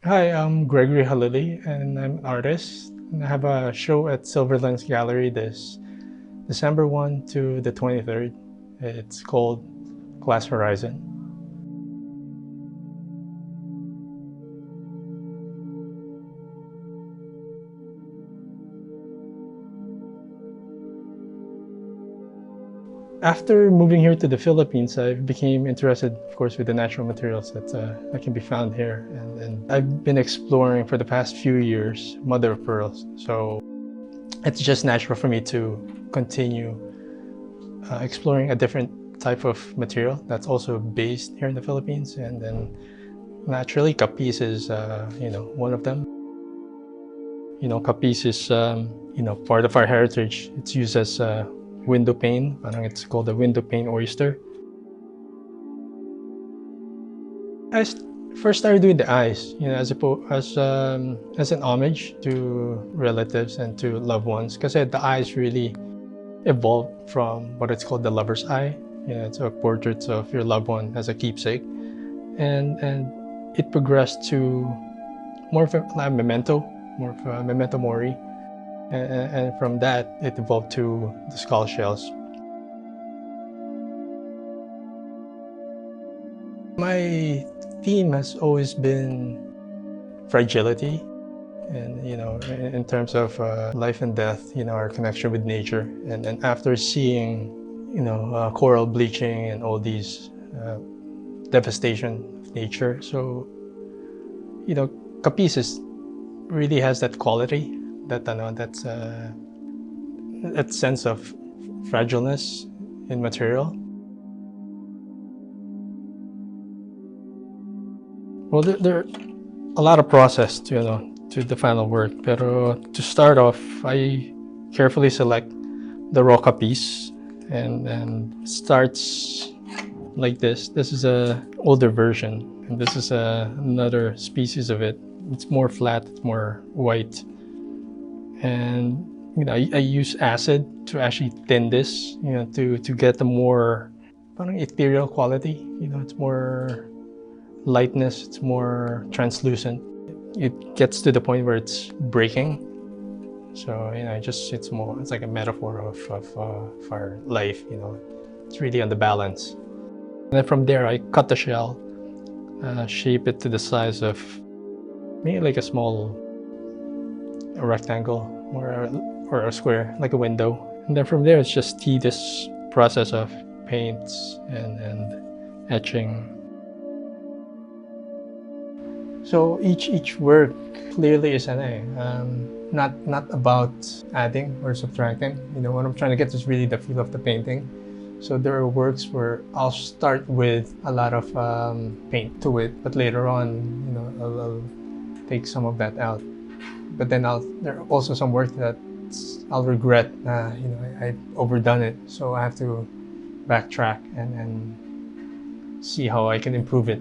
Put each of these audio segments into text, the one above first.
Hi, I'm Gregory Halili, and I'm an artist. And I have a show at Silverlens Gallery this December 1 to the 23rd. It's called Glass Horizon. After moving here to the Philippines, I became interested, of course, with the natural materials that can be found here. And I've been exploring for the past few years mother of pearls. So it's just natural for me to continue exploring a different type of material that's also based here in the Philippines. And then naturally, capiz is, one of them. Capiz is, part of our heritage. It's used as a window pane. Parang it's called a window pane oyster. I first started doing the eyes, as an homage to relatives and to loved ones, because the eyes really evolved from what it's called the lover's eye. It's a portrait of your loved one as a keepsake, and it progressed to more of a memento, more of a memento mori, and from that it evolved to the skull shells. My theme has always been fragility, and in terms of life and death, our connection with nature. And after seeing, coral bleaching and all these devastation of nature, so capiz really has that quality, that sense of fragileness in material. Well, there are a lot of process to the final work. Pero to start off, I carefully select the raw capiz, and starts like this. This is a older version, and this is another species of it. It's more flat, it's more white, and I use acid to actually thin this, to get a more parang ethereal quality. It's more lightness, it's more translucent. It gets to the point where it's breaking. So it's like a metaphor of our life. It's really on the balance. And then from there, I cut the shell, shape it to the size of maybe like a small rectangle or a square, like a window. And then from there, it's just tedious process of paints and etching. So each work clearly is not about adding or subtracting. What I'm trying to get is really the feel of the painting. So there are works where I'll start with a lot of paint to it, but later on, I'll take some of that out. But then there are also some work that I'll regret. I've overdone it, so I have to backtrack and see how I can improve it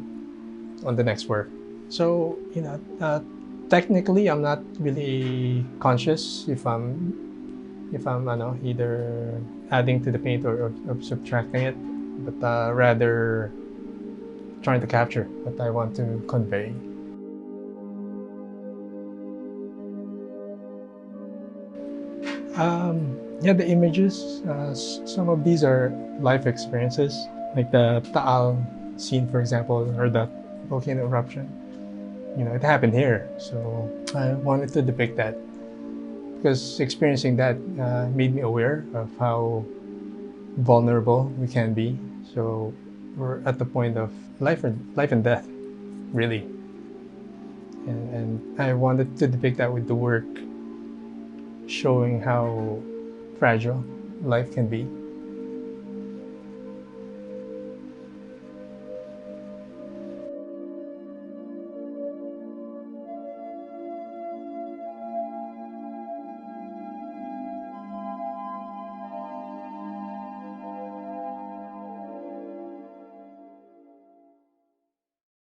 on the next work. So technically, I'm not really conscious if I'm either adding to the paint or subtracting it, but rather trying to capture what I want to convey. Yeah, the images. Some of these are life experiences, like the Taal scene, for example, or the volcano eruption. It happened here, so I wanted to depict that because experiencing that made me aware of how vulnerable we can be. So we're at the point of life and death, really. And I wanted to depict that with the work, showing how fragile life can be.